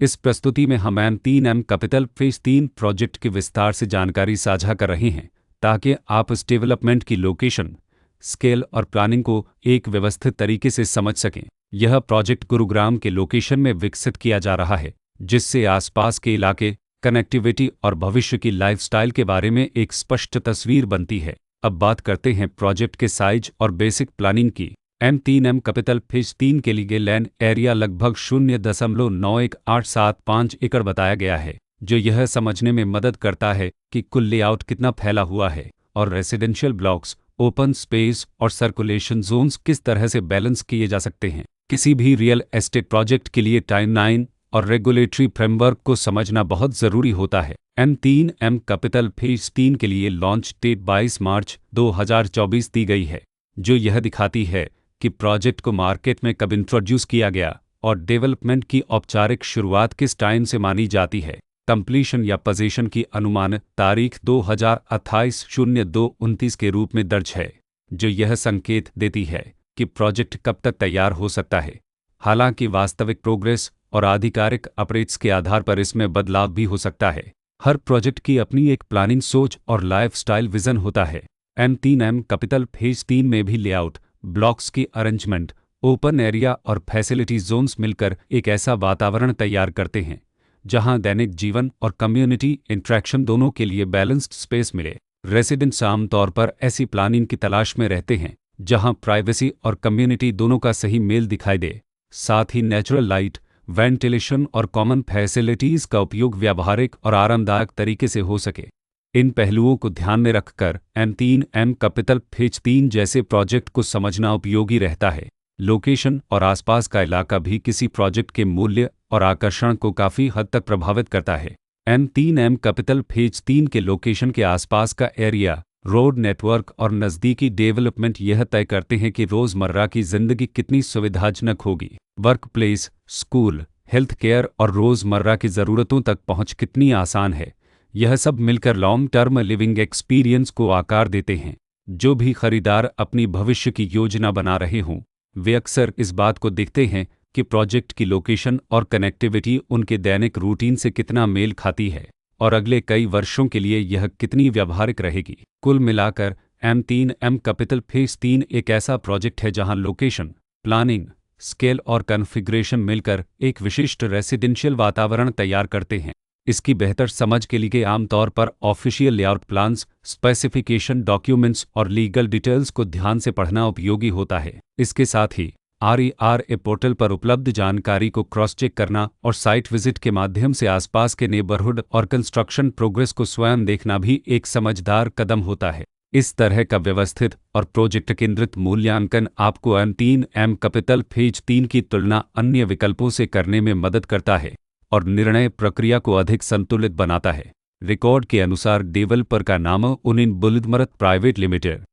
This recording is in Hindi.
इस प्रस्तुति में हम M3M कैपिटल फेज 3 प्रोजेक्ट के विस्तार से जानकारी साझा कर रहे हैं ताकि आप इस डेवलपमेंट की लोकेशन, स्केल और प्लानिंग को एक व्यवस्थित तरीके से समझ सकें। यह प्रोजेक्ट गुरुग्राम के लोकेशन में विकसित किया जा रहा है, जिससे आसपास के इलाके, कनेक्टिविटी और भविष्य की लाइफस्टाइल के बारे में एक स्पष्ट तस्वीर बनती है। अब बात करते हैं प्रोजेक्ट के साइज और बेसिक प्लानिंग की। M3M कैपिटल फेज 3 के लिए लैंड एरिया लगभग 0.91875 एकड़ बताया गया है, जो यह समझने में मदद करता है कि कुल लेआउट कितना फैला हुआ है और रेसिडेंशियल ब्लॉक्स, ओपन स्पेस और सर्कुलेशन जोन्स किस तरह से बैलेंस किए जा सकते हैं। किसी भी रियल एस्टेट प्रोजेक्ट के लिए टाइमलाइन और रेगुलेटरी फ्रेमवर्क को समझना बहुत ज़रूरी होता है। M3M कैपिटल फेज 3 के लिए लॉन्च डेट 22 मार्च 2024 दी गई है, जो यह दिखाती है कि प्रोजेक्ट को मार्केट में कब इंट्रोड्यूस किया गया और डेवलपमेंट की औपचारिक शुरुआत किस टाइम से मानी जाती है। कंप्लीशन या पोजीशन की अनुमानित तारीख 2028-02-29 के रूप में दर्ज है, जो यह संकेत देती है कि प्रोजेक्ट कब तक तैयार हो सकता है। हालांकि वास्तविक प्रोग्रेस और आधिकारिक अपडेट्स के आधार पर इसमें बदलाव भी हो सकता है। हर प्रोजेक्ट की अपनी एक प्लानिंग सोच और लाइफस्टाइल विजन होता है। M3M कैपिटल फेज 3 में भी लेआउट, ब्लॉक्स की अरेंजमेंट, ओपन एरिया और फैसिलिटी जोन्स मिलकर एक ऐसा वातावरण तैयार करते हैं जहां दैनिक जीवन और कम्युनिटी इंटरेक्शन दोनों के लिए बैलेंस्ड स्पेस मिले। रेसिडेंट्स आमतौर पर ऐसी प्लानिंग की तलाश में रहते हैं जहां प्राइवेसी और कम्युनिटी दोनों का सही मेल दिखाई दे। साथ ही नेचुरल लाइट, वेंटिलेशन और कॉमन फैसिलिटीज़ का उपयोग व्यावहारिक और आरामदायक तरीके से हो सके। इन पहलुओं को ध्यान में रखकर M3M कैपिटल फेज 3 जैसे प्रोजेक्ट को समझना उपयोगी रहता है। लोकेशन और आसपास का इलाका भी किसी प्रोजेक्ट के मूल्य और आकर्षण को काफ़ी हद तक प्रभावित करता है। M3M कैपिटल फेज 3 के लोकेशन के आसपास का एरिया, रोड नेटवर्क और नज़दीकी डेवलपमेंट यह तय करते हैं कि रोज़मर्रा की ज़िंदगी कितनी सुविधाजनक होगी। Work place, school, health care और रोज़मर्रा की ज़रूरतों तक पहुँच कितनी आसान है। यह सब मिलकर लॉन्ग टर्म लिविंग एक्सपीरियंस को आकार देते हैं। जो भी खरीदार अपनी भविष्य की योजना बना रहे हों, वे अक्सर इस बात को देखते हैं कि प्रोजेक्ट की लोकेशन और कनेक्टिविटी उनके दैनिक रूटीन से कितना मेल खाती है और अगले कई वर्षों के लिए यह कितनी व्यावहारिक रहेगी। कुल मिलाकर M3M कैपिटल फेज 3 एक ऐसा प्रोजेक्ट है जहां लोकेशन, प्लानिंग, स्केल और कॉन्फ़िगरेशन मिलकर एक विशिष्ट रेसिडेंशियल वातावरण तैयार करते हैं। इसकी बेहतर समझ के लिए आमतौर पर official layout plans, specification documents और लीगल डिटेल्स को ध्यान से पढ़ना उपयोगी होता है। इसके साथ ही RERA पोर्टल पर उपलब्ध जानकारी को क्रॉस चेक करना और साइट विजिट के माध्यम से आसपास के नेबरहुड और कंस्ट्रक्शन प्रोग्रेस को स्वयं देखना भी एक समझदार कदम होता है। इस तरह का व्यवस्थित और प्रोजेक्ट केंद्रित मूल्यांकन आपको M3M कैपिटल फेज 3 की तुलना अन्य विकल्पों से करने में मदद करता है और निर्णय प्रक्रिया को अधिक संतुलित बनाता है। रिकॉर्ड के अनुसार डेवलपर का नाम उनिन बुलिदमरत प्राइवेट लिमिटेड